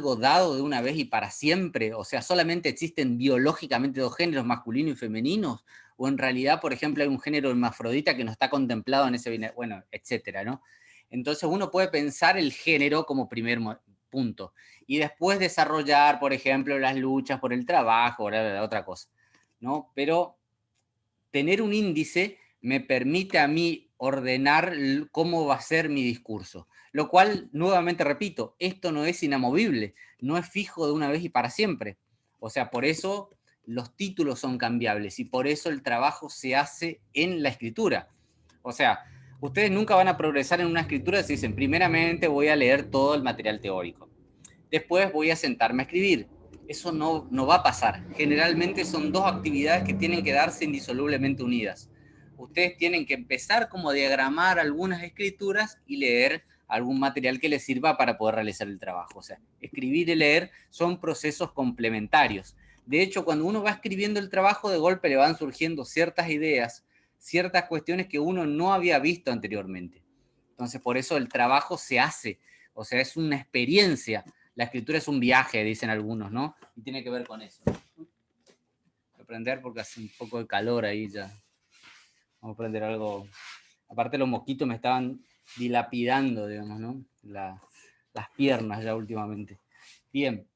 algo dado de una vez y para siempre? O sea, ¿solamente existen biológicamente dos géneros, masculino y femenino? ¿O en realidad, por ejemplo, hay un género hermafrodita que no está contemplado en ese binario? Bueno, etcétera, ¿no? Entonces uno puede pensar el género como primer punto. Y después desarrollar, por ejemplo, las luchas por el trabajo, otra cosa, ¿no? Pero tener un índice me permite a mí ordenar cómo va a ser mi discurso. Lo cual, nuevamente repito, esto no es inamovible, no es fijo de una vez y para siempre. O sea, por eso los títulos son cambiables y por eso el trabajo se hace en la escritura. O sea, ustedes nunca van a progresar en una escritura si dicen, primeramente voy a leer todo el material teórico, después voy a sentarme a escribir. Eso no va a pasar. Generalmente son dos actividades que tienen que darse indisolublemente unidas. Ustedes tienen que empezar como a diagramar algunas escrituras y leer algún material que les sirva para poder realizar el trabajo. O sea, escribir y leer son procesos complementarios. De hecho, cuando uno va escribiendo el trabajo, de golpe le van surgiendo ciertas ideas, ciertas cuestiones que uno no había visto anteriormente. Entonces, por eso el trabajo se hace. O sea, es una experiencia. La escritura es un viaje, dicen algunos, ¿no? Y tiene que ver con eso. Voy a prender porque hace un poco de calor ahí ya. Vamos a prender algo. Aparte los mosquitos me estaban dilapidando, digamos, ¿no? Las piernas ya últimamente. Bien.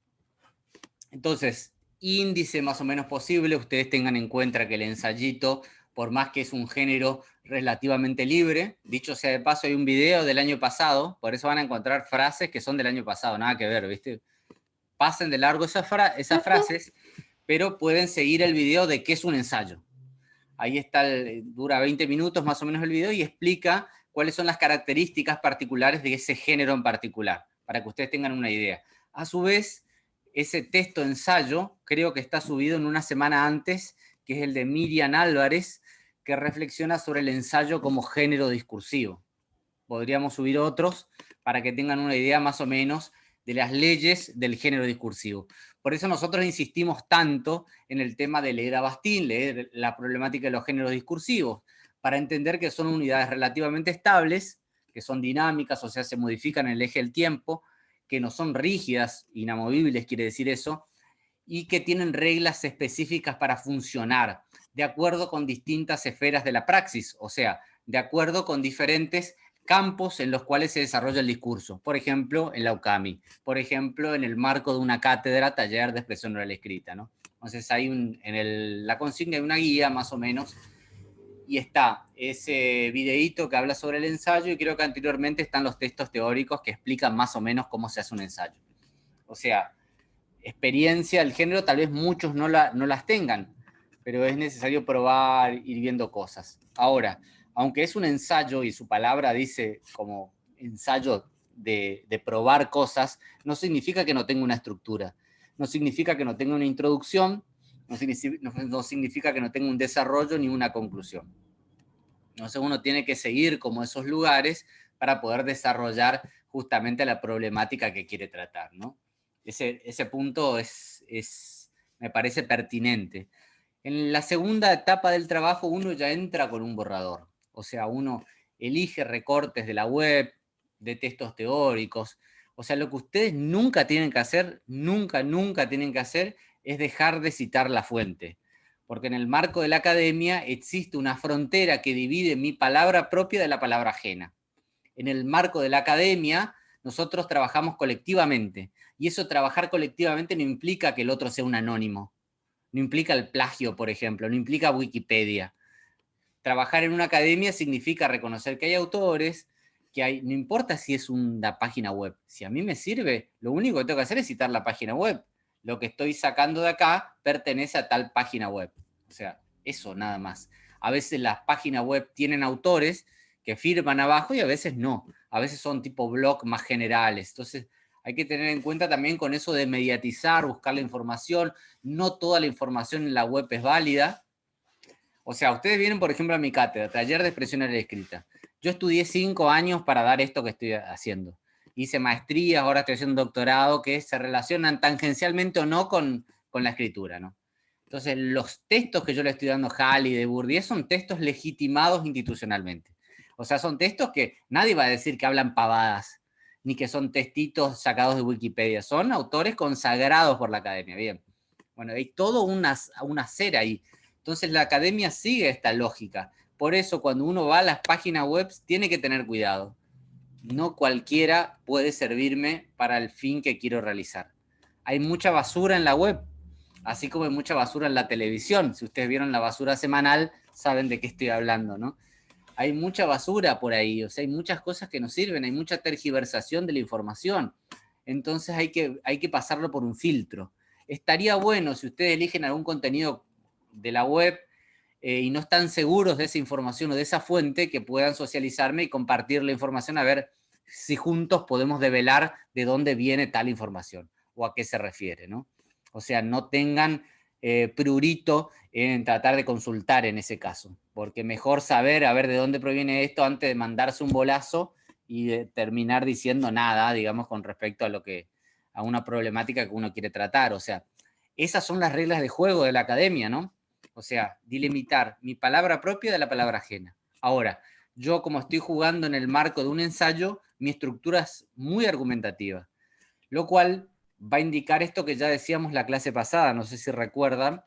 Entonces, índice más o menos posible. Ustedes tengan en cuenta que el ensayito, por más que es un género relativamente libre, dicho sea de paso, hay un video del año pasado, por eso van a encontrar frases que son del año pasado, nada que ver, ¿viste? Pasen de largo esas frases, pero pueden seguir el video de qué es un ensayo. Ahí está, dura 20 minutos más o menos el video y explica cuáles son las características particulares de ese género en particular, para que ustedes tengan una idea. A su vez, ese texto ensayo creo que está subido en una semana antes, que es el de Miriam Álvarez, que reflexiona sobre el ensayo como género discursivo. Podríamos subir otros para que tengan una idea más o menos de las leyes del género discursivo. Por eso nosotros insistimos tanto en el tema de leer a Bastín, leer la problemática de los géneros discursivos, para entender que son unidades relativamente estables, que son dinámicas, o sea, se modifican en el eje del tiempo, que no son rígidas, inamovibles quiere decir eso, y que tienen reglas específicas para funcionar, de acuerdo con distintas esferas de la praxis, o sea, de acuerdo con diferentes campos en los cuales se desarrolla el discurso. Por ejemplo, en la UCAMI, por ejemplo, en el marco de una cátedra, taller de expresión oral escrita, ¿no? Entonces hay la consigna hay una guía más o menos y está ese videíto que habla sobre el ensayo y creo que anteriormente están los textos teóricos que explican más o menos cómo se hace un ensayo. O sea, experiencia del género tal vez muchos no las tengan, pero es necesario probar, ir viendo cosas. Ahora, aunque es un ensayo y su palabra dice como ensayo de probar cosas, no significa que no tenga una estructura, no significa que no tenga una introducción, no significa que no tenga un desarrollo ni una conclusión. Entonces uno tiene que seguir como esos lugares para poder desarrollar justamente la problemática que quiere tratar, ¿no? Ese punto me parece pertinente. En la segunda etapa del trabajo uno ya entra con un borrador, o sea, uno elige recortes de la web, de textos teóricos, o sea, lo que ustedes nunca tienen que hacer, nunca tienen que hacer, es dejar de citar la fuente, porque en el marco de la academia existe una frontera que divide mi palabra propia de la palabra ajena. En el marco de la academia, nosotros trabajamos colectivamente, y eso trabajar colectivamente no implica que el otro sea un anónimo, no implica el plagio, por ejemplo, no implica Wikipedia. Trabajar en una academia significa reconocer que hay autores, no importa si es una página web, si a mí me sirve, lo único que tengo que hacer es citar la página web. Lo que estoy sacando de acá pertenece a tal página web. O sea, eso nada más. A veces las páginas web tienen autores que firman abajo y a veces no. A veces son tipo blog más generales. Entonces, hay que tener en cuenta también con eso de mediatizar, buscar la información. No toda la información en la web es válida. O sea, ustedes vienen, por ejemplo, a mi cátedra, taller de expresión oral escrita. Yo estudié 5 años para dar esto que estoy haciendo. Hice maestrías, ahora estoy haciendo un doctorado que se relacionan tangencialmente o no con la escritura, ¿no? Entonces, los textos que yo le estoy dando a Halle y de Bourdieu son textos legitimados institucionalmente. O sea, son textos que nadie va a decir que hablan pavadas, ni que son textitos sacados de Wikipedia, son autores consagrados por la academia, bien. Bueno, hay todo un hacer ahí. Entonces la academia sigue esta lógica. Por eso cuando uno va a las páginas web tiene que tener cuidado. No cualquiera puede servirme para el fin que quiero realizar. Hay mucha basura en la web, así como hay mucha basura en la televisión. Si ustedes vieron la basura semanal, saben de qué estoy hablando, ¿no? Hay mucha basura por ahí, o sea, hay muchas cosas que no sirven, hay mucha tergiversación de la información. Entonces hay que pasarlo por un filtro. Estaría bueno si ustedes eligen algún contenido de la web y no están seguros de esa información o de esa fuente, que puedan socializarme y compartir la información a ver si juntos podemos develar de dónde viene tal información o a qué se refiere, ¿no? O sea, no tengan prurito en tratar de consultar en ese caso, porque mejor saber a ver de dónde proviene esto antes de mandarse un bolazo y de terminar diciendo nada, digamos, con respecto a lo que a una problemática que uno quiere tratar. O sea, esas son las reglas de juego de la academia, ¿no? O sea, delimitar mi palabra propia de la palabra ajena. Ahora, yo como estoy jugando en el marco de un ensayo, mi estructura es muy argumentativa, lo cual va a indicar esto que ya decíamos la clase pasada, no sé si recuerdan,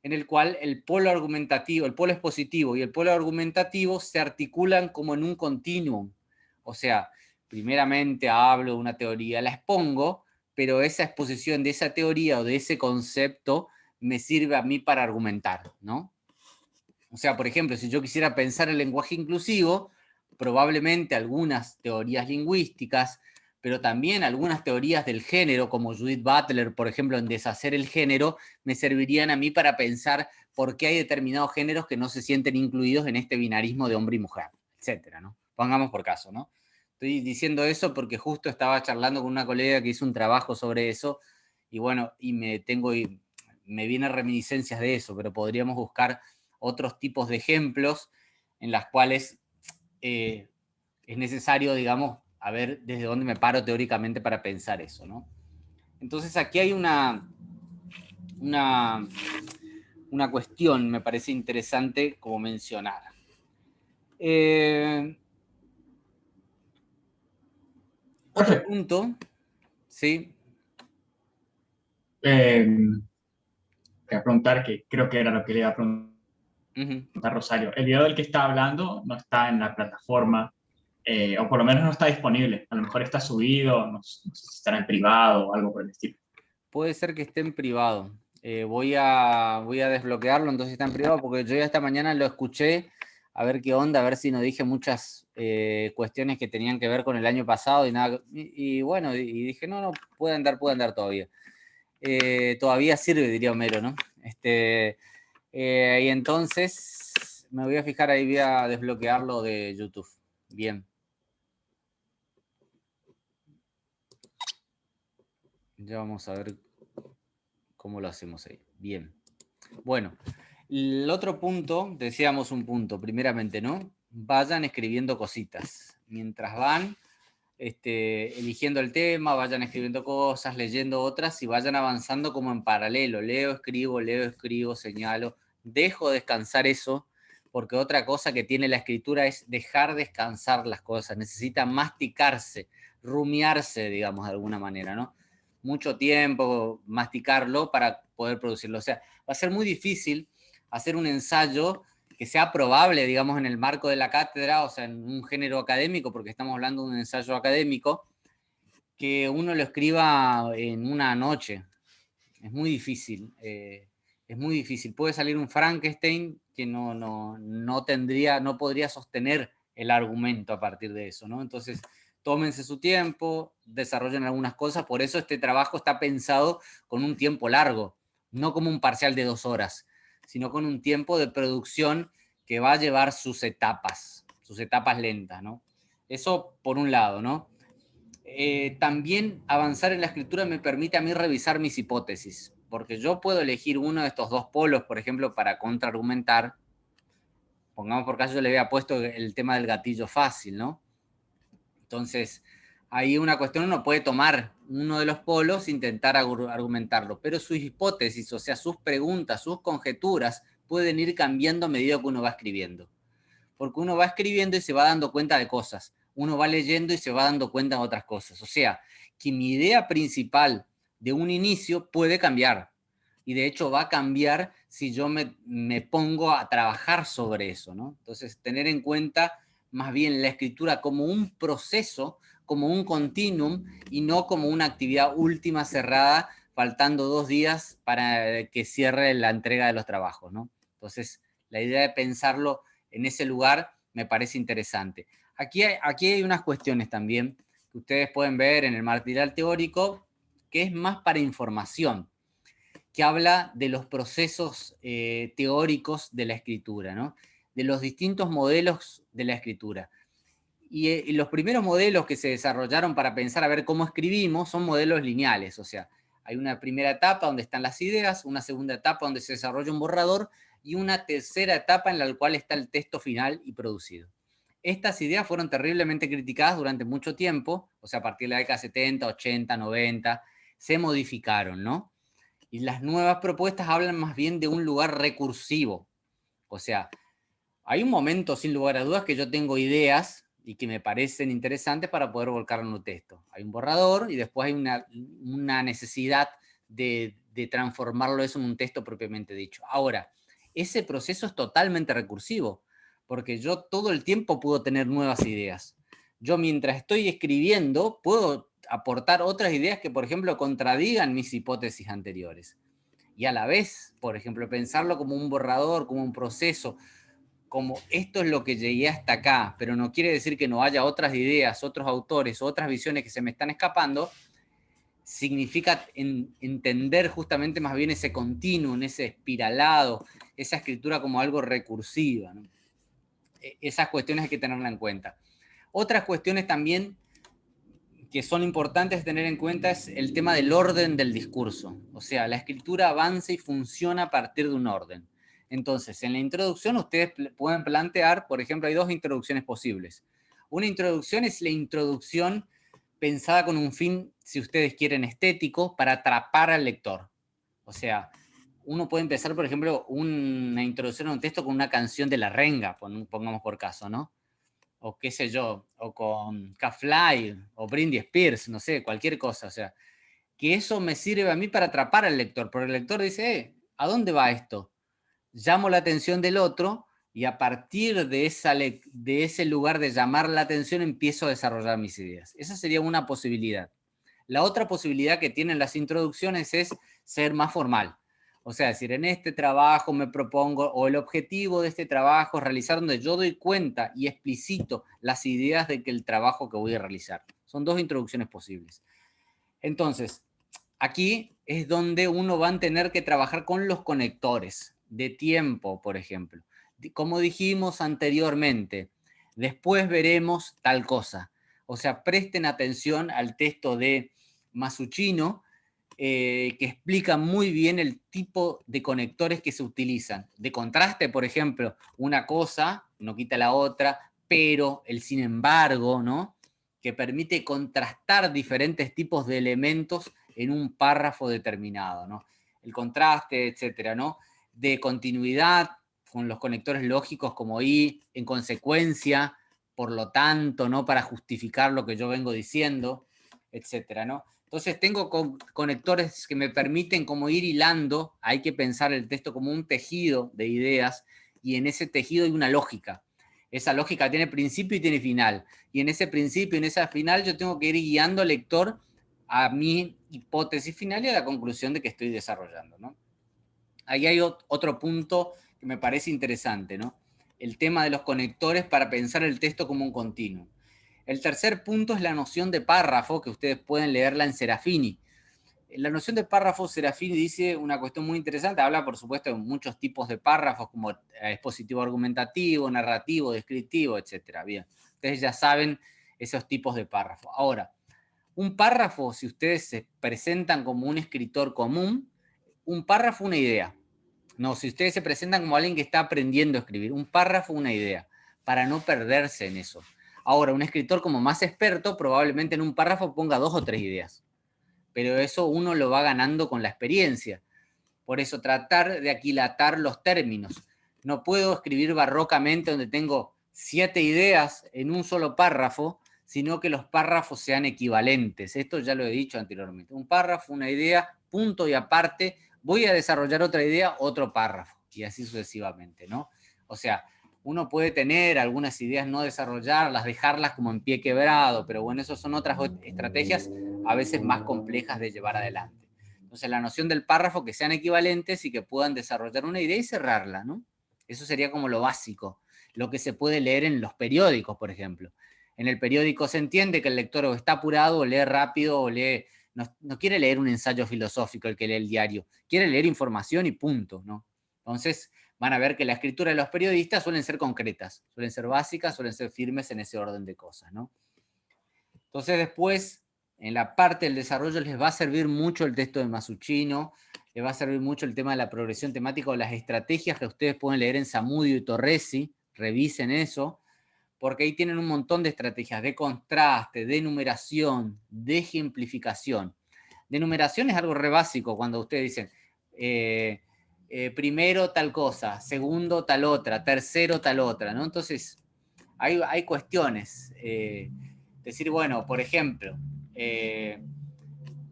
en el cual el polo argumentativo, el polo expositivo y el polo argumentativo se articulan como en un continuum. O sea, primeramente hablo de una teoría, la expongo, pero esa exposición de esa teoría o de ese concepto me sirve a mí para argumentar, ¿no? O sea, por ejemplo, si yo quisiera pensar el lenguaje inclusivo, probablemente algunas teorías lingüísticas, pero también algunas teorías del género, como Judith Butler, por ejemplo, en Deshacer el género, me servirían a mí para pensar por qué hay determinados géneros que no se sienten incluidos en este binarismo de hombre y mujer, etcétera, ¿no? Pongamos por caso, ¿no? Estoy diciendo eso porque justo estaba charlando con una colega que hizo un trabajo sobre eso y bueno, y me vienen reminiscencias de eso, pero podríamos buscar otros tipos de ejemplos en las cuales es necesario, digamos, a ver desde dónde me paro teóricamente para pensar eso, ¿no? Entonces aquí hay una cuestión, me parece interesante como mencionar. Otro punto, ¿sí? Quería preguntar, que creo que era lo que le iba a preguntar Rosario. El video del que está hablando no está en la plataforma, o por lo menos no está disponible. A lo mejor está subido, no sé si estará en privado o algo por el estilo. Puede ser que esté en privado. Voy a desbloquearlo, entonces está en privado, porque yo ya esta mañana lo escuché, a ver qué onda, a ver si no dije muchas cuestiones que tenían que ver con el año pasado y nada. Y bueno, y dije, no, puede andar todavía. Todavía sirve, diría Homero, ¿no? Y entonces me voy a fijar ahí, voy a desbloquearlo de YouTube. Bien. Ya vamos a ver cómo lo hacemos ahí. Bien. Bueno, el otro punto, decíamos un punto, primeramente, ¿no? Vayan escribiendo cositas. Mientras van eligiendo el tema, vayan escribiendo cosas, leyendo otras y vayan avanzando como en paralelo. Leo, escribo, señalo. Dejo descansar eso, porque otra cosa que tiene la escritura es dejar descansar las cosas. Necesita masticarse, rumiarse, digamos, de alguna manera, ¿no? Mucho tiempo, masticarlo para poder producirlo. O sea, va a ser muy difícil hacer un ensayo que sea probable, digamos, en el marco de la cátedra, o sea, en un género académico, porque estamos hablando de un ensayo académico, que uno lo escriba en una noche. Es muy difícil. Es muy difícil. Puede salir un Frankenstein que no podría sostener el argumento a partir de eso, ¿no? Entonces, tómense su tiempo, desarrollen algunas cosas, por eso este trabajo está pensado con un tiempo largo, no como un parcial de 2 horas, sino con un tiempo de producción que va a llevar sus etapas lentas, ¿no? Eso por un lado, ¿no? También avanzar en la escritura me permite a mí revisar mis hipótesis, porque yo puedo elegir uno de estos dos polos, por ejemplo, para contraargumentar. Pongamos por caso, yo le había puesto el tema del gatillo fácil, ¿no? Entonces, ahí una cuestión, uno puede tomar uno de los polos e intentar argumentarlo, pero sus hipótesis, o sea, sus preguntas, sus conjeturas, pueden ir cambiando a medida que uno va escribiendo. Porque uno va escribiendo y se va dando cuenta de cosas. uno va leyendo y se va dando cuenta de otras cosas. O sea, que mi idea principal de un inicio puede cambiar. Y de hecho va a cambiar si yo me pongo a trabajar sobre eso, ¿no? Entonces, tener en cuenta más bien la escritura como un proceso, como un continuum, y no como una actividad última cerrada, faltando 2 días para que cierre la entrega de los trabajos, ¿no? Entonces, la idea de pensarlo en ese lugar me parece interesante. Aquí hay unas cuestiones también que ustedes pueden ver en el material teórico, que es más para información, que habla de los procesos teóricos de la escritura, ¿no? De los distintos modelos de la escritura. Y los primeros modelos que se desarrollaron para pensar a ver cómo escribimos son modelos lineales, o sea, hay una primera etapa donde están las ideas, una segunda etapa donde se desarrolla un borrador y una tercera etapa en la cual está el texto final y producido. Estas ideas fueron terriblemente criticadas durante mucho tiempo, o sea, a partir de la década 70, 80, 90, se modificaron, ¿no? Y las nuevas propuestas hablan más bien de un lugar recursivo, o sea, hay un momento, sin lugar a dudas, que yo tengo ideas y que me parecen interesantes para poder volcarlo en un texto. Hay un borrador y después hay una necesidad de transformarlo eso en un texto propiamente dicho. Ahora, ese proceso es totalmente recursivo, porque yo todo el tiempo puedo tener nuevas ideas. Yo mientras estoy escribiendo puedo aportar otras ideas que, por ejemplo, contradigan mis hipótesis anteriores. Y a la vez, por ejemplo, pensarlo como un borrador, como un proceso, como esto es lo que llegué hasta acá, pero no quiere decir que no haya otras ideas, otros autores, otras visiones que se me están escapando, significa entender justamente más bien ese continuum, ese espiralado, esa escritura como algo recursiva, ¿no? Esas cuestiones hay que tenerla en cuenta. Otras cuestiones también que son importantes tener en cuenta es el tema del orden del discurso. O sea, la escritura avanza y funciona a partir de un orden. Entonces, en la introducción ustedes pueden plantear, por ejemplo, hay 2 introducciones posibles. Una introducción es la introducción pensada con un fin, si ustedes quieren, estético, para atrapar al lector. O sea, uno puede empezar, por ejemplo, una introducción a un texto con una canción de La Renga, pongamos por caso, ¿no? O qué sé yo, o con K-Fly, o Britney Spears, no sé, cualquier cosa, o sea, que eso me sirve a mí para atrapar al lector, porque el lector dice, ¿a dónde va esto? Llamo la atención del otro y a partir de ese lugar de llamar la atención empiezo a desarrollar mis ideas. Esa sería una posibilidad. La otra posibilidad que tienen las introducciones es ser más formal. O sea, decir, en este trabajo me propongo, o el objetivo de este trabajo es realizar donde yo doy cuenta y explicito las ideas de que el trabajo que voy a realizar. Son 2 introducciones posibles. Entonces, aquí es donde uno va a tener que trabajar con los conectores de tiempo, por ejemplo. Como dijimos anteriormente, después veremos tal cosa. O sea, presten atención al texto de Masuchino, que explica muy bien el tipo de conectores que se utilizan. De contraste, por ejemplo, una cosa no quita la otra, pero el sin embargo, ¿no? Que permite contrastar diferentes tipos de elementos en un párrafo determinado, ¿no? El contraste, etcétera, ¿no? De continuidad con los conectores lógicos como y, en consecuencia, por lo tanto, ¿no? Para justificar lo que yo vengo diciendo, etcétera, ¿no? Entonces tengo conectores que me permiten como ir hilando, hay que pensar el texto como un tejido de ideas y en ese tejido hay una lógica. Esa lógica tiene principio y tiene final. Y en ese principio y en esa final yo tengo que ir guiando al lector a mi hipótesis final y a la conclusión de que estoy desarrollando, ¿no? Ahí hay otro punto que me parece interesante, ¿no? El tema de los conectores para pensar el texto como un continuo. El tercer punto es la noción de párrafo, que ustedes pueden leerla en Serafini. La noción de párrafo, Serafini dice una cuestión muy interesante, habla por supuesto de muchos tipos de párrafos, como expositivo argumentativo, narrativo, descriptivo, etc. Bien, ustedes ya saben esos tipos de párrafo. Ahora, un párrafo, si ustedes se presentan como un escritor común, un párrafo, una idea. No, si ustedes se presentan como alguien que está aprendiendo a escribir, un párrafo, una idea, para no perderse en eso. Ahora, un escritor como más experto, probablemente en un párrafo ponga 2 o 3 ideas. Pero eso uno lo va ganando con la experiencia. Por eso tratar de aquilatar los términos. No puedo escribir barrocamente donde tengo 7 ideas en un solo párrafo, sino que los párrafos sean equivalentes. Esto ya lo he dicho anteriormente. Un párrafo, una idea, punto y aparte, voy a desarrollar otra idea, otro párrafo, y así sucesivamente, ¿no? O sea, uno puede tener algunas ideas, no desarrollarlas, dejarlas como en pie quebrado, pero bueno, esas son otras estrategias a veces más complejas de llevar adelante. Entonces, la noción del párrafo, que sean equivalentes y que puedan desarrollar una idea y cerrarla, ¿no? Eso sería como lo básico, lo que se puede leer en los periódicos, por ejemplo. En el periódico se entiende que el lector o está apurado, o lee rápido, o lee... No quiere leer un ensayo filosófico el que lee el diario, quiere leer información y punto, ¿no? Entonces, van a ver que la escritura de los periodistas suelen ser concretas, suelen ser básicas, suelen ser firmes en ese orden de cosas, ¿no? Entonces después, en la parte del desarrollo, les va a servir mucho el texto de Masuchino, les va a servir mucho el tema de la progresión temática o las estrategias que ustedes pueden leer en Zamudio y Torresi, revisen eso, porque ahí tienen un montón de estrategias de contraste, de enumeración, de ejemplificación. De enumeración es algo re básico cuando ustedes dicen primero tal cosa, segundo tal otra, tercero tal otra, ¿no? Entonces, hay cuestiones. Decir, bueno, por ejemplo,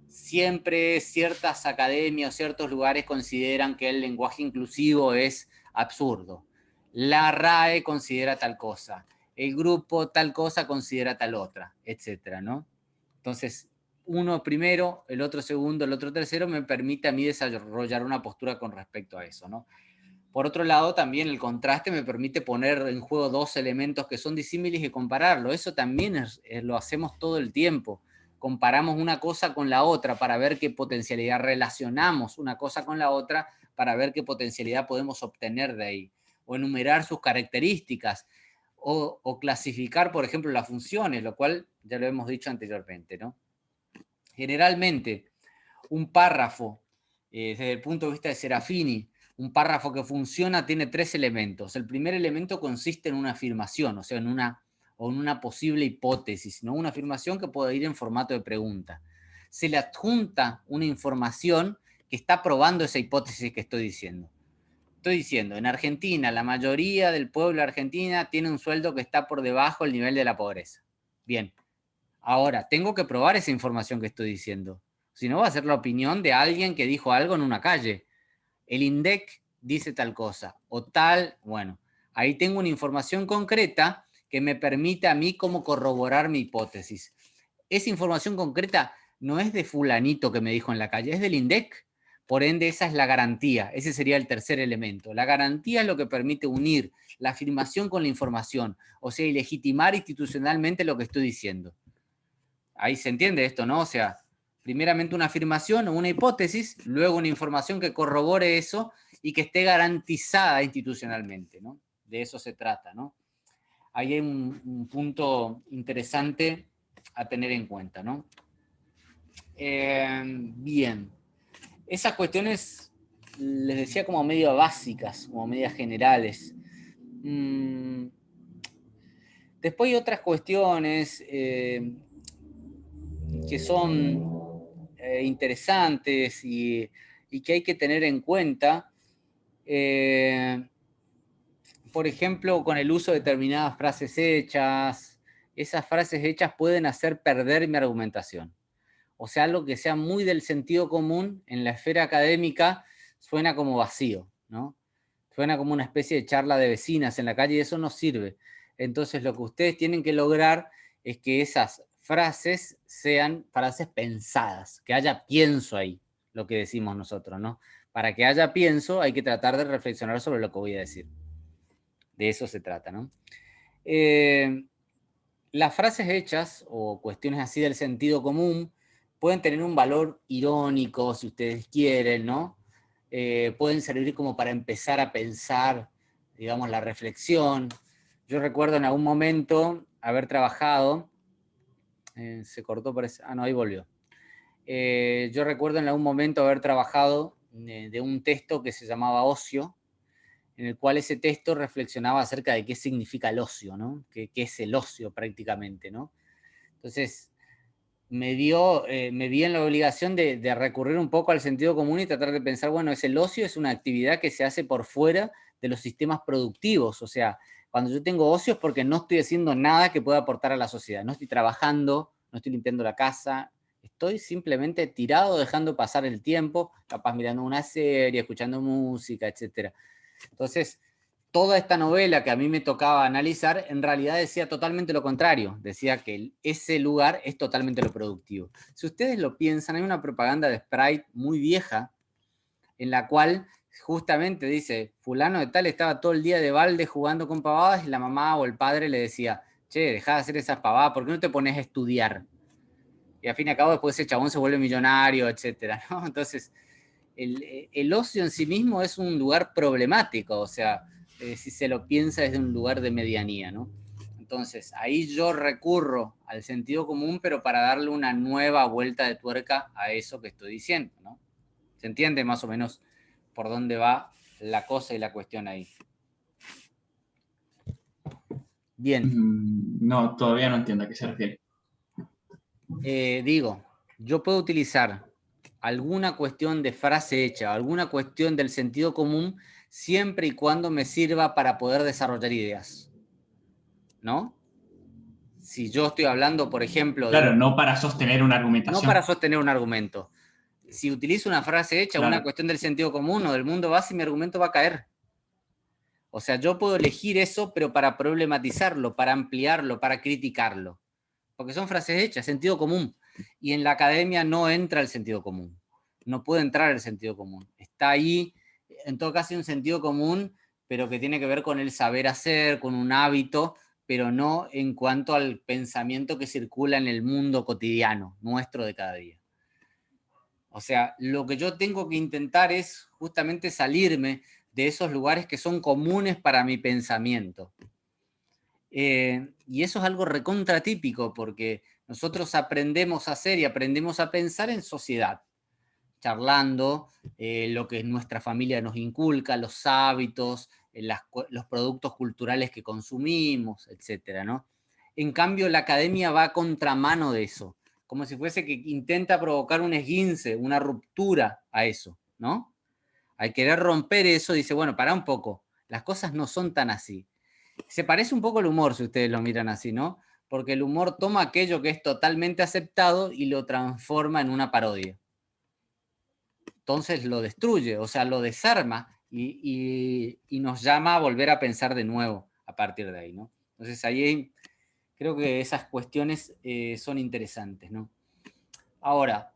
siempre ciertas academias o ciertos lugares consideran que el lenguaje inclusivo es absurdo. La RAE considera tal cosa, el grupo tal cosa considera tal otra, etcétera, ¿no? Entonces, uno primero, el otro segundo, el otro tercero, me permite a mí desarrollar una postura con respecto a eso, ¿no? Por otro lado, también el contraste me permite poner en juego dos elementos que son disímiles y compararlo. Eso también lo hacemos todo el tiempo. Comparamos una cosa con la otra para ver qué potencialidad, relacionamos una cosa con la otra para ver qué potencialidad podemos obtener de ahí. O enumerar sus características. O clasificar, por ejemplo, las funciones, lo cual ya lo hemos dicho anteriormente, ¿no? Generalmente, un párrafo, desde el punto de vista de Serafini, un párrafo que funciona tiene tres elementos. El primer elemento consiste en una afirmación, o sea, en una posible hipótesis, ¿no? Una afirmación que puede ir en formato de pregunta. Se le adjunta una información que está probando esa hipótesis que estoy diciendo. Estoy diciendo, en Argentina, la mayoría del pueblo de Argentina tiene un sueldo que está por debajo del nivel de la pobreza. Bien, ahora, tengo que probar esa información que estoy diciendo. Si no, va a ser la opinión de alguien que dijo algo en una calle. El INDEC dice tal cosa, o tal, bueno, ahí tengo una información concreta que me permite a mí como corroborar mi hipótesis. Esa información concreta no es de fulanito que me dijo en la calle, es del INDEC. Por ende, esa es la garantía. Ese sería el tercer elemento. La garantía es lo que permite unir la afirmación con la información, o sea, y legitimar institucionalmente lo que estoy diciendo. Ahí se entiende esto, ¿no? O sea, primeramente una afirmación o una hipótesis, luego una información que corrobore eso y que esté garantizada institucionalmente, ¿no? De eso se trata, ¿no? Ahí hay un punto interesante a tener en cuenta, ¿no? Bien. Esas cuestiones, les decía, como medio básicas, como medias generales. Después hay otras cuestiones que son interesantes y que hay que tener en cuenta. Por ejemplo, con el uso de determinadas frases hechas, esas frases hechas pueden hacer perder mi argumentación. O sea, algo que sea muy del sentido común en la esfera académica suena como vacío, ¿no? Suena como una especie de charla de vecinas en la calle y eso no sirve. Entonces, lo que ustedes tienen que lograr es que esas frases sean frases pensadas, que haya pienso ahí, lo que decimos nosotros, ¿no? Para que haya pienso hay que tratar de reflexionar sobre lo que voy a decir. De eso se trata, ¿no? Las frases hechas o cuestiones así del sentido común pueden tener un valor irónico, si ustedes quieren, ¿no? Pueden servir como para empezar a pensar, digamos, la reflexión. Yo recuerdo en algún momento haber trabajado, se cortó, parece, no, ahí volvió. Yo recuerdo en algún momento haber trabajado de un texto que se llamaba Ocio, en el cual ese texto reflexionaba acerca de qué significa el ocio, ¿no? ¿Qué es el ocio prácticamente, ¿no? Entonces, me vi en la obligación de recurrir un poco al sentido común y tratar de pensar, bueno, el ocio es una actividad que se hace por fuera de los sistemas productivos, o sea, Cuando yo tengo ocio es porque no estoy haciendo nada que pueda aportar a la sociedad. No estoy trabajando, no estoy limpiando la casa, estoy simplemente tirado dejando pasar el tiempo, capaz mirando una serie, escuchando música, etc. Entonces, toda esta novela que a mí me tocaba analizar, en realidad decía totalmente lo contrario. Decía que ese lugar es totalmente lo productivo. Si ustedes lo piensan, hay una propaganda de Sprite muy vieja, en la cual justamente dice, fulano de tal estaba todo el día de balde jugando con pavadas y la mamá o el padre le decía, che, dejá de hacer esas pavadas, ¿por qué no te pones a estudiar? Y al fin y al cabo después ese chabón se vuelve millonario, etcétera, ¿no? Entonces, el ocio en sí mismo es un lugar problemático, o sea, si se lo piensa desde un lugar de medianía, ¿no? Entonces, ahí yo recurro al sentido común, pero para darle una nueva vuelta de tuerca a eso que estoy diciendo, ¿no? ¿Se entiende más o menos por dónde va la cosa y la cuestión ahí? Bien. No, todavía no entiendo a qué se refiere. Digo, yo puedo utilizar alguna cuestión de frase hecha, alguna cuestión del sentido común, siempre y cuando me sirva para poder desarrollar ideas, ¿no? Si yo estoy hablando, por ejemplo, Claro, no para sostener una no para argumentación. sostener un argumento. Si utilizo una frase hecha, una Claro. cuestión del sentido común o del mundo base, mi argumento va a caer. O sea, yo puedo elegir eso, pero para problematizarlo, para ampliarlo, para criticarlo. Porque son frases hechas, sentido común. Y en la academia no entra el sentido común. No puede entrar el sentido común. Está ahí, en todo caso, un sentido común, pero que tiene que ver con el saber hacer, con un hábito, pero no en cuanto al pensamiento que circula en el mundo cotidiano, nuestro de cada día. O sea, lo que yo tengo que intentar es justamente salirme de esos lugares que son comunes para mi pensamiento. Y eso es algo recontratípico porque nosotros aprendemos a hacer y aprendemos a pensar en sociedad, charlando, lo que nuestra familia nos inculca, los hábitos, los productos culturales que consumimos, etcétera, ¿no? En cambio, la academia va a contramano de eso, como si fuese que intenta provocar un esguince, una ruptura a eso, ¿no? Al querer romper eso, dice, bueno, pará un poco, las cosas no son tan así. Se parece un poco al humor, si ustedes lo miran así, ¿no? Porque el humor toma aquello que es totalmente aceptado y lo transforma en una parodia. Entonces lo destruye, o sea, lo desarma y nos llama a volver a pensar de nuevo a partir de ahí, ¿no? Entonces ahí creo que esas cuestiones son interesantes, ¿no? Ahora,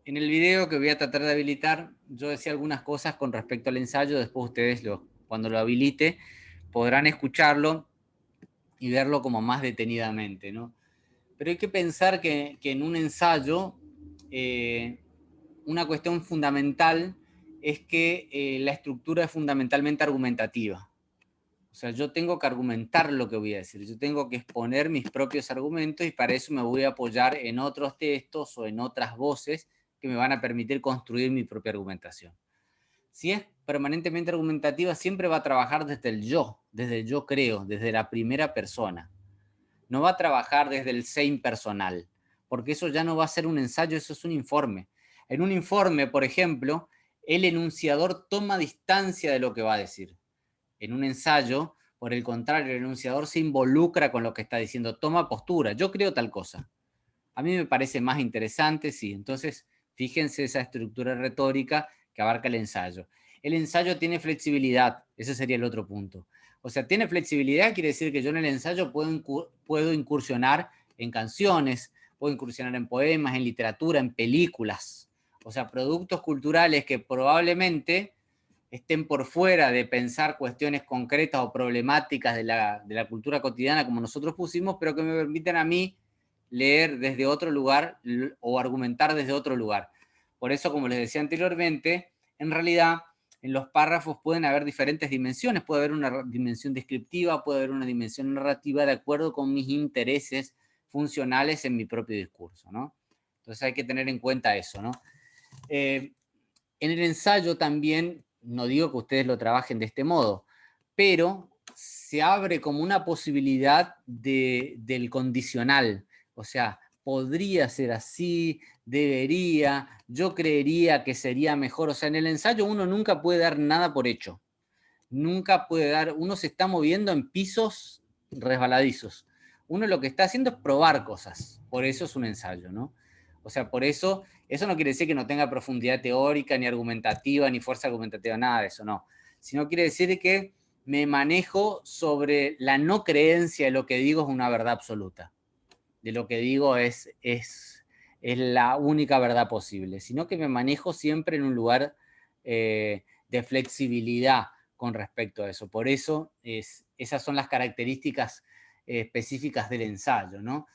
en el video que voy a tratar de habilitar, yo decía algunas cosas con respecto al ensayo, después ustedes, cuando lo habilite, podrán escucharlo y verlo como más detenidamente, ¿no? Pero hay que pensar que en un ensayo, una cuestión fundamental es que la estructura es fundamentalmente argumentativa. O sea, yo tengo que argumentar lo que voy a decir, yo tengo que exponer mis propios argumentos y para eso me voy a apoyar en otros textos o en otras voces que me van a permitir construir mi propia argumentación. Si es permanentemente argumentativa, siempre va a trabajar desde el yo creo, desde la primera persona. No va a trabajar desde el sé impersonal, porque eso ya no va a ser un ensayo, eso es un informe. En un informe, por ejemplo, el enunciador toma distancia de lo que va a decir. En un ensayo, por el contrario, el enunciador se involucra con lo que está diciendo, toma postura, yo creo tal cosa. A mí me parece más interesante, sí. Entonces, fíjense esa estructura retórica que abarca el ensayo. El ensayo tiene flexibilidad, ese sería el otro punto. O sea, tiene flexibilidad, quiere decir que yo en el ensayo puedo incursionar en canciones, puedo incursionar en poemas, en literatura, en películas. O sea, productos culturales que probablemente estén por fuera de pensar cuestiones concretas o problemáticas de la cultura cotidiana como nosotros pusimos, pero que me permiten a mí leer desde otro lugar o argumentar desde otro lugar. Por eso, como les decía anteriormente, en realidad en los párrafos pueden haber diferentes dimensiones, puede haber una dimensión descriptiva, puede haber una dimensión narrativa de acuerdo con mis intereses funcionales en mi propio discurso, ¿no? Entonces hay que tener en cuenta eso, ¿no? En el ensayo también, no digo que ustedes lo trabajen de este modo, pero se abre como una posibilidad del condicional, o sea, podría ser así, debería, yo creería que sería mejor, o sea, en el ensayo uno nunca puede dar nada por hecho. nunca puede dar, uno se está moviendo en pisos resbaladizos. Uno lo que está haciendo es probar cosas, por eso es un ensayo, ¿no? O sea, por eso no quiere decir que no tenga profundidad teórica, ni argumentativa, ni fuerza argumentativa, nada de eso, no. Sino quiere decir que me manejo sobre la no creencia de lo que digo es una verdad absoluta, de lo que digo es la única verdad posible, sino que me manejo siempre en un lugar de flexibilidad con respecto a eso. Por eso esas son las características específicas del ensayo, ¿no?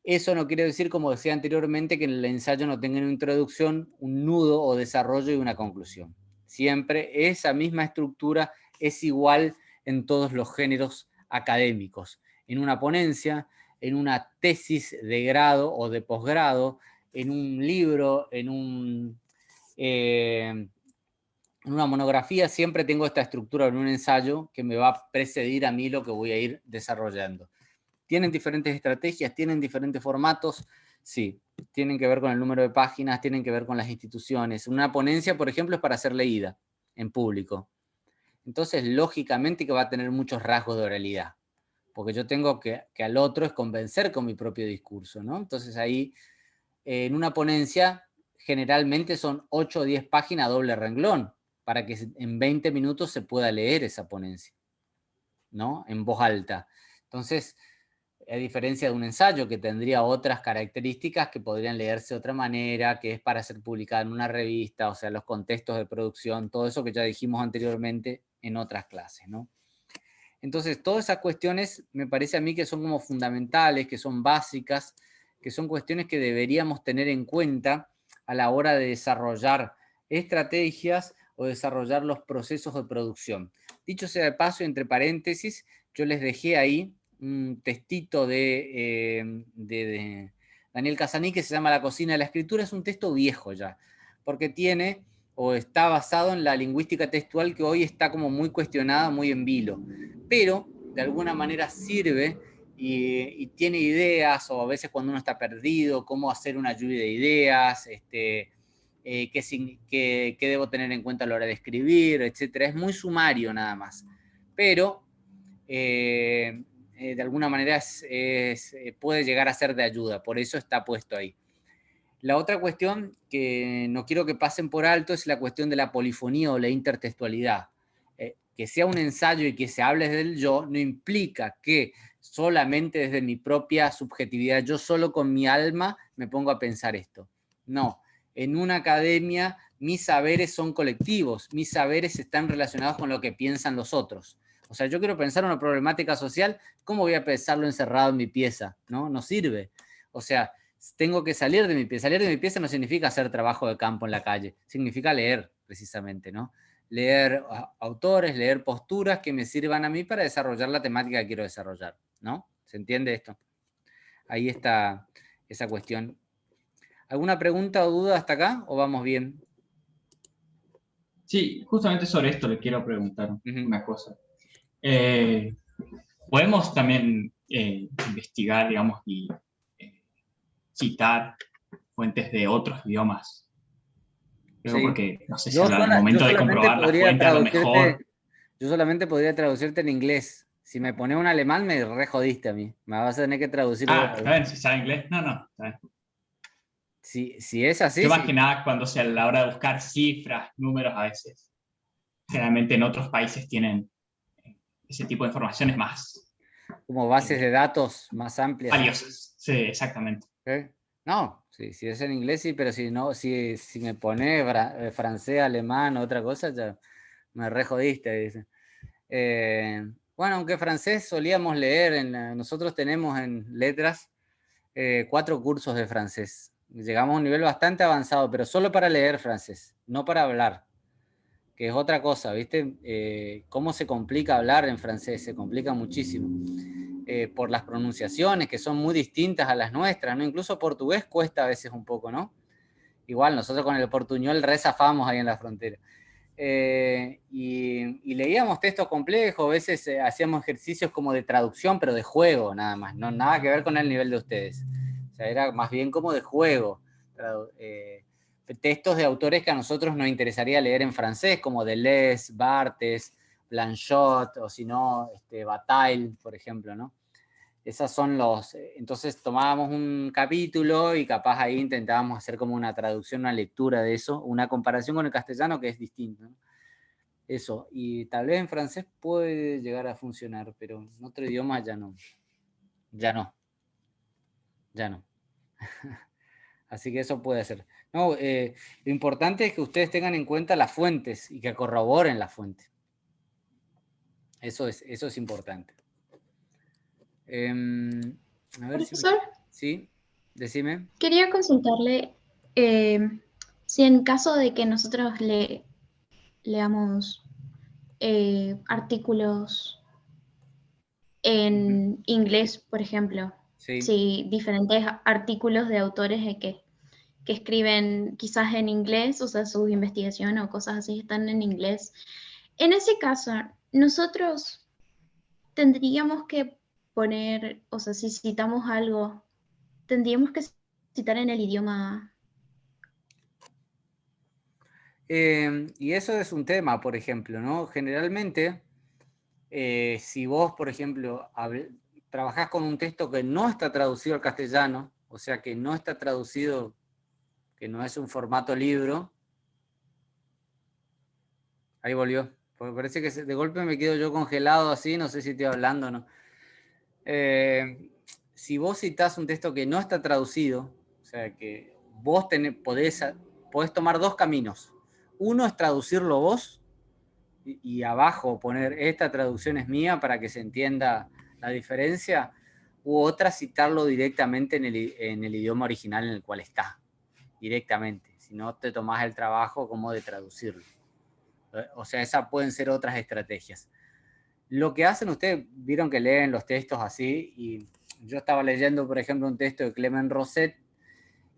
Eso no quiere decir, como decía anteriormente, que en el ensayo no tenga una introducción, un nudo o desarrollo y una conclusión. Siempre esa misma estructura es igual en todos los géneros académicos. En una ponencia, en una tesis de grado o de posgrado, en un libro, en una monografía, siempre tengo esta estructura en un ensayo que me va a precedir a mí lo que voy a ir desarrollando. ¿Tienen diferentes estrategias? ¿Tienen diferentes formatos? Sí, tienen que ver con el número de páginas, tienen que ver con las instituciones. Una ponencia, por ejemplo, es para ser leída en público. Entonces, lógicamente que va a tener muchos rasgos de oralidad, porque yo tengo que al otro es convencer con mi propio discurso, ¿no? Entonces ahí, en una ponencia, generalmente son 8 o 10 páginas doble renglón, para que en 20 minutos se pueda leer esa ponencia, ¿no? En voz alta. Entonces, a diferencia de un ensayo que tendría otras características que podrían leerse de otra manera, que es para ser publicada en una revista, o sea, los contextos de producción, todo eso que ya dijimos anteriormente en otras clases, ¿no? Entonces, todas esas cuestiones me parece a mí que son como fundamentales, que son básicas, que son cuestiones que deberíamos tener en cuenta a la hora de desarrollar estrategias o desarrollar los procesos de producción. Dicho sea de paso, entre paréntesis, yo les dejé ahí un textito de Daniel Casaní que se llama La cocina de la escritura. Es un texto viejo ya, porque tiene o está basado en la lingüística textual que hoy está como muy cuestionada, muy en vilo, pero de alguna manera sirve y tiene ideas, o a veces cuando uno está perdido, cómo hacer una lluvia de ideas, qué debo tener en cuenta a la hora de escribir, etc. Es muy sumario nada más, pero de alguna manera puede llegar a ser de ayuda, por eso está puesto ahí. La otra cuestión que no quiero que pasen por alto es la cuestión de la polifonía o la intertextualidad. Que sea un ensayo y que se hable del yo no implica que solamente desde mi propia subjetividad, yo solo con mi alma me pongo a pensar esto. No, en una academia mis saberes son colectivos, mis saberes están relacionados con lo que piensan los otros. O sea, yo quiero pensar una problemática social, ¿cómo voy a pensarlo encerrado en mi pieza? No sirve. O sea, tengo que salir de mi pieza. Salir de mi pieza no significa hacer trabajo de campo en la calle, significa leer, precisamente, ¿no? Leer autores, leer posturas que me sirvan a mí para desarrollar la temática que quiero desarrollar, ¿no? ¿Se entiende esto? Ahí está esa cuestión. ¿Alguna pregunta o duda hasta acá o vamos bien? Sí, justamente sobre esto le quiero preguntar una cosa. Podemos también investigar, digamos, y citar fuentes de otros idiomas. Creo Sí. porque, no sé si al momento de solamente comprobar la podría fuente, a lo mejor. yo solamente podría traducirte en inglés. Si me pones un alemán, me re jodiste a mí. Me vas a tener que traducir vos. Ah, está bien, si sabe inglés. No, está bien. Si es así, Yo más sí. que nada cuando sea a la hora de buscar cifras, números a veces. Generalmente en otros países tienen ese tipo de informaciones más Como bases de datos más amplias. valiosas. Sí, exactamente. ¿Eh? No, si es en inglés sí, pero si no, si me pones francés, alemán o otra cosa, ya me re jodiste, dice. Bueno, aunque francés solíamos leer, nosotros tenemos en letras 4 cursos de francés. Llegamos a un nivel bastante avanzado, pero solo para leer francés, no para hablar, que es otra cosa, ¿viste? ¿Cómo se complica hablar en francés? Se complica muchísimo. Por las pronunciaciones, que son muy distintas a las nuestras, ¿no? Incluso portugués cuesta a veces un poco, ¿no? Igual, nosotros con el portuñol rezafamos ahí en la frontera. Y leíamos textos complejos, a veces hacíamos ejercicios como de traducción, pero de juego nada más, no nada que ver con el nivel de ustedes. O sea, era más bien como de juego. Textos de autores que a nosotros nos interesaría leer en francés, como Deleuze, Barthes, Blanchot, o si no, Bataille, por ejemplo, ¿no? Esas son entonces tomábamos un capítulo y capaz ahí intentábamos hacer como una traducción, una lectura de eso, una comparación con el castellano que es distinto, ¿no? Eso, y tal vez en francés puede llegar a funcionar, pero en otro idioma ya no. Ya no. Ya no. Así que eso puede ser. No, lo importante es que ustedes tengan en cuenta las fuentes y que corroboren las fuentes. Eso es importante. A ver si... Profesor, ¿Sí? Decime. quería consultarle si en caso de que nosotros leamos artículos en inglés, por ejemplo, Sí. si diferentes artículos de autores que escriben quizás en inglés, o sea, sus investigaciones o cosas así están en inglés. En ese caso, nosotros tendríamos que poner, o sea, si citamos algo, tendríamos que citar en el idioma. Y eso es un tema, por ejemplo, ¿no? Generalmente, si vos, por ejemplo, trabajás con un texto que no está traducido al castellano, o sea, que no está traducido, que no es un formato libro, ahí volvió. Porque parece que de golpe me quedo yo congelado así, no sé si estoy hablando o no. Si vos citás un texto que no está traducido, o sea, que vos podés tomar dos caminos. Uno es traducirlo vos y abajo poner esta traducción es mía para que se entienda la diferencia, u otra citarlo directamente en el idioma original en el cual está, directamente, si no te tomás el trabajo como de traducirlo. O sea, esas pueden ser otras estrategias. Lo que hacen ustedes, vieron que leen los textos así, y yo estaba leyendo, por ejemplo, un texto de Clement Rosset,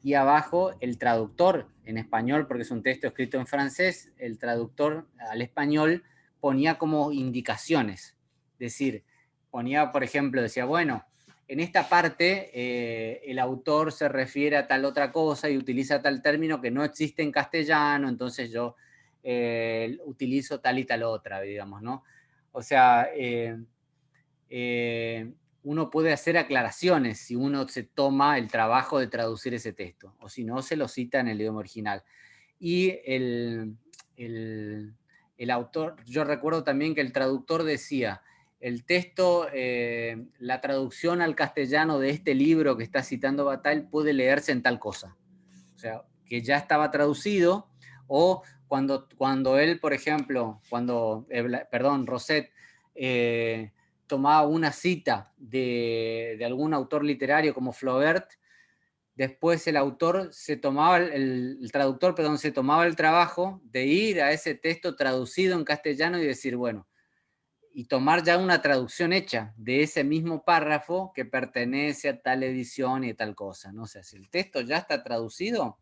y abajo el traductor en español, porque es un texto escrito en francés, el traductor al español ponía como indicaciones. Es decir, ponía, por ejemplo, decía, bueno, en esta parte el autor se refiere a tal otra cosa y utiliza tal término que no existe en castellano, entonces yo utilizo tal y tal otra, digamos, ¿no? O sea, uno puede hacer aclaraciones si uno se toma el trabajo de traducir ese texto, o si no, se lo cita en el idioma original. Y el autor, yo recuerdo también que el traductor decía, el texto, la traducción al castellano de este libro que está citando Bataille puede leerse en tal cosa. O sea, que ya estaba traducido, o cuando él, por ejemplo, Rosset, tomaba una cita de algún autor literario como Flaubert, después el traductor, se tomaba el trabajo de ir a ese texto traducido en castellano y decir, bueno, y tomar ya una traducción hecha de ese mismo párrafo que pertenece a tal edición y tal cosa, ¿no? O sea, si el texto ya está traducido,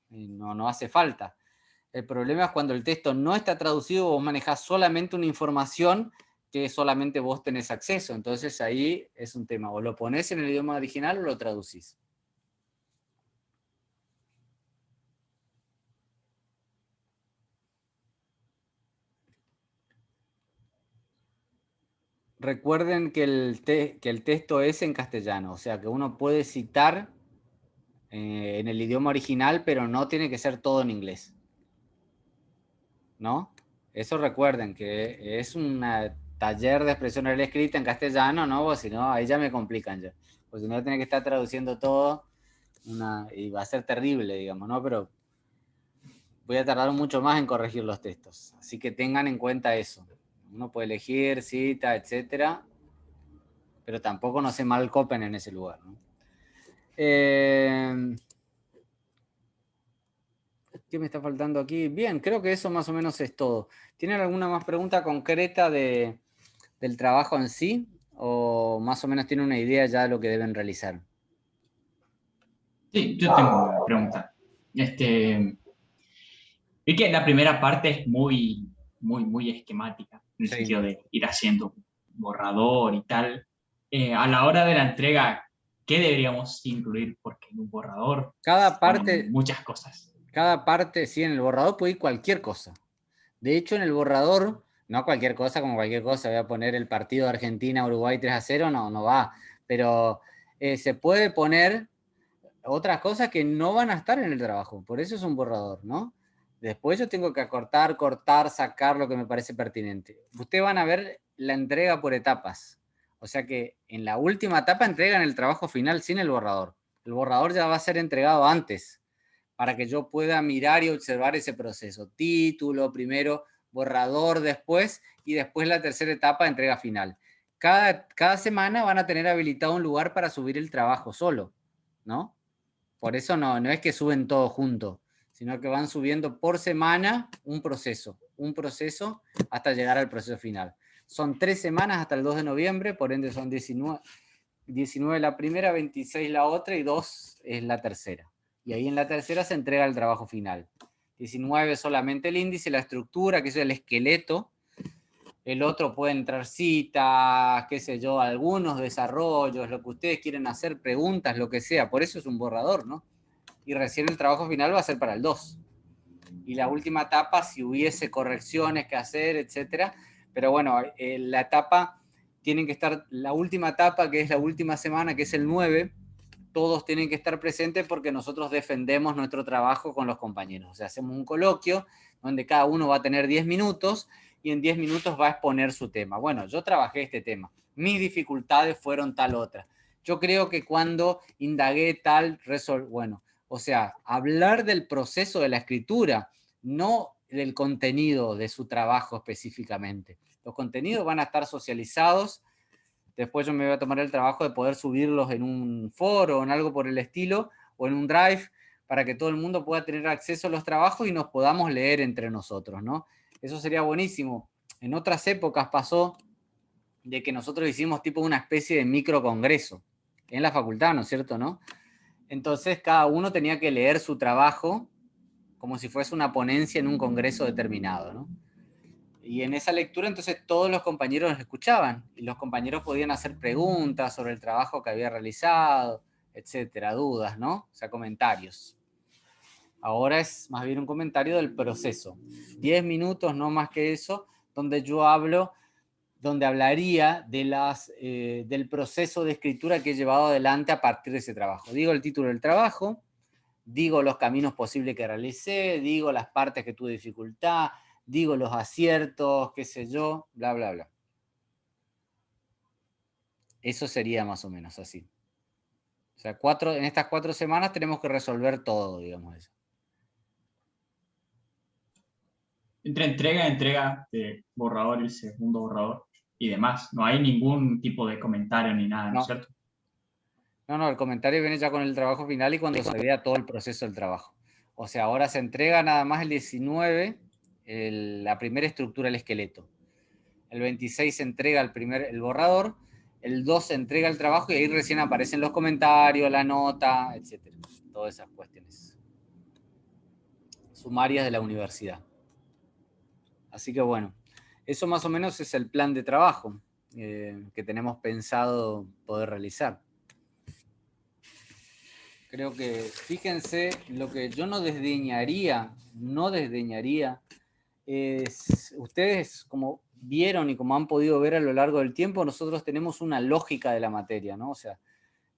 no hace falta. El problema es cuando el texto no está traducido, vos manejás solamente una información que solamente vos tenés acceso. Entonces ahí es un tema. O lo ponés en el idioma original o lo traducís. Recuerden que el texto es en castellano. O sea que uno puede citar en el idioma original, pero no tiene que ser todo en inglés. ¿No? Eso recuerden, que es un taller de expresión oral escrita en castellano, ¿no? O si no, ahí ya me complican ya. Pues si no, tiene que estar traduciendo todo y va a ser terrible, digamos, ¿no? Pero voy a tardar mucho más en corregir los textos. Así que tengan en cuenta eso. Uno puede elegir, cita, etcétera, pero tampoco no se malcopen en ese lugar, ¿no? ¿Qué me está faltando aquí? Bien, creo que eso más o menos es todo. ¿Tienen alguna más pregunta concreta del trabajo en sí? ¿O más o menos tienen una idea ya de lo que deben realizar? Sí, yo tengo una pregunta. Vi que la primera parte es muy esquemática, en el Sí. sentido de ir haciendo borrador y tal. A la hora de la entrega, ¿qué deberíamos incluir? Porque en un borrador Cada se ponen parte, muchas cosas. sí, en el borrador puede ir cualquier cosa. De hecho, en el borrador No cualquier cosa como cualquier cosa, voy a poner el partido de Argentina-Uruguay 3-0, no va. Pero se puede poner otras cosas que no van a estar en el trabajo, por eso es un borrador, ¿no? Después yo tengo que acortar, cortar, sacar lo que me parece pertinente. Ustedes van a ver la entrega por etapas. O sea que en la última etapa entregan el trabajo final sin el borrador. El borrador ya va a ser entregado antes, para que yo pueda mirar y observar ese proceso. Título primero, borrador después, y después la tercera etapa, entrega final. Cada semana van a tener habilitado un lugar para subir el trabajo solo, ¿no? Por eso no es que suben todo junto, sino que van subiendo por semana un proceso hasta llegar al proceso final. Son 3 semanas hasta el 2 de noviembre, por ende son 19 la primera, 26 la otra y 2 es la tercera. Y ahí en la tercera se entrega el trabajo final. 19 solamente el índice, la estructura, que es el esqueleto. El otro puede entrar citas, qué sé yo, algunos desarrollos, lo que ustedes quieren hacer, preguntas, lo que sea. Por eso es un borrador, ¿no? Y recién el trabajo final va a ser para el 2. Y la última etapa, si hubiese correcciones que hacer, etcétera. Pero bueno, la etapa, tienen que estar, la última etapa, que es la última semana, que es el 9, todos tienen que estar presentes porque nosotros defendemos nuestro trabajo con los compañeros. O sea, hacemos un coloquio donde cada uno va a tener 10 minutos y en 10 minutos va a exponer su tema. Bueno, yo trabajé este tema. Mis dificultades fueron tal otra. Yo creo que cuando indagué tal, bueno, o sea, hablar del proceso de la escritura, no del contenido de su trabajo específicamente. Los contenidos van a estar socializados. Después yo me voy a tomar el trabajo de poder subirlos en un foro o en algo por el estilo, o en un drive, para que todo el mundo pueda tener acceso a los trabajos y nos podamos leer entre nosotros, ¿no? Eso sería buenísimo. En otras épocas pasó de que nosotros hicimos tipo una especie de microcongreso en la facultad, ¿no es cierto, no? Entonces cada uno tenía que leer su trabajo como si fuese una ponencia en un congreso determinado, ¿no? Y en esa lectura entonces todos los compañeros escuchaban y los compañeros podían hacer preguntas sobre el trabajo que había realizado, etcétera, dudas, ¿no? O sea, comentarios. Ahora es más bien un comentario del proceso. 10 minutos, no más que eso, donde yo hablaría de del proceso de escritura que he llevado adelante a partir de ese trabajo. Digo el título del trabajo, digo los caminos posibles que realicé, digo las partes que tuve dificultad, digo los aciertos, qué sé yo, bla, bla, bla. Eso sería más o menos así. O sea, en estas 4 semanas tenemos que resolver todo, digamos eso. Entre entrega de borrador y el segundo borrador y demás, no hay ningún tipo de comentario ni nada, ¿no es cierto? No, el comentario viene ya con el trabajo final y cuando se vea todo el proceso del trabajo. O sea, ahora se entrega nada más el 19, la primera estructura, el esqueleto. El 26 se entrega el borrador, el 2 se entrega el trabajo y ahí recién aparecen los comentarios, la nota, etcétera. Todas esas cuestiones sumarias de la universidad. Así que bueno, eso más o menos es el plan de trabajo que tenemos pensado poder realizar. Creo que, fíjense, lo que yo no desdeñaría, es, ustedes como vieron y como han podido ver a lo largo del tiempo, nosotros tenemos una lógica de la materia, ¿no? O sea,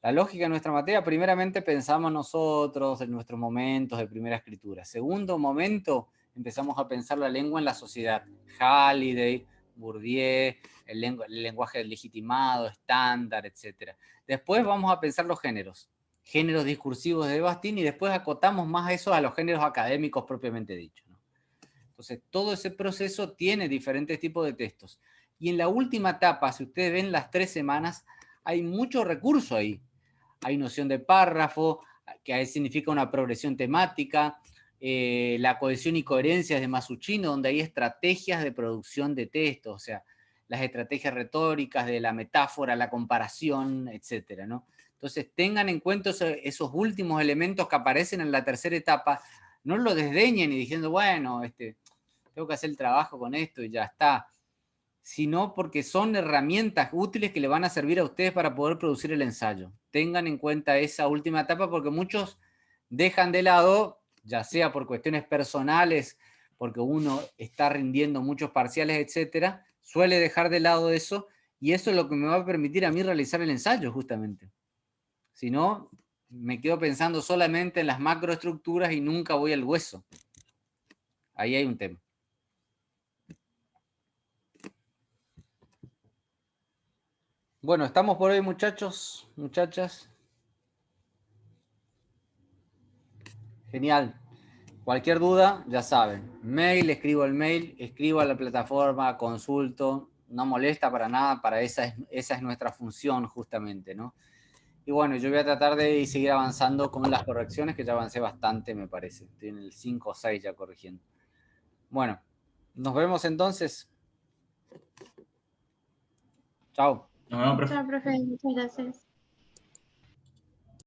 la lógica de nuestra materia, primeramente pensamos nosotros en nuestros momentos de primera escritura. Segundo momento, empezamos a pensar la lengua en la sociedad. Halliday, Bourdieu, el lenguaje legitimado, estándar, etc. Después vamos a pensar los géneros discursivos de Bastian y después acotamos más a eso a los géneros académicos propiamente dichos, ¿no? Entonces, todo ese proceso tiene diferentes tipos de textos. Y en la última etapa, si ustedes ven las 3 semanas, hay mucho recurso ahí. Hay noción de párrafo, que ahí significa una progresión temática, la cohesión y coherencia de Masuchino, donde hay estrategias de producción de textos, o sea, las estrategias retóricas de la metáfora, la comparación, etcétera, ¿no? Entonces, tengan en cuenta esos últimos elementos que aparecen en la tercera etapa, no lo desdeñen y diciendo, bueno, tengo que hacer el trabajo con esto y ya está, sino porque son herramientas útiles que le van a servir a ustedes para poder producir el ensayo. Tengan en cuenta esa última etapa porque muchos dejan de lado, ya sea por cuestiones personales, porque uno está rindiendo muchos parciales, etcétera, suele dejar de lado eso, y eso es lo que me va a permitir a mí realizar el ensayo, justamente. Si no, me quedo pensando solamente en las macroestructuras y nunca voy al hueso. Ahí hay un tema. Bueno, estamos por hoy, muchachos, muchachas. Genial. Cualquier duda, ya saben. Mail, escribo el mail, escribo a la plataforma, consulto. No molesta para nada, para esa es nuestra función justamente, ¿no? Y bueno, yo voy a tratar de seguir avanzando con las correcciones, que ya avancé bastante, me parece. Estoy en el 5 o 6 ya corrigiendo. Bueno, nos vemos entonces. Chao. Nos vemos, profe. Chao, profe, muchas gracias.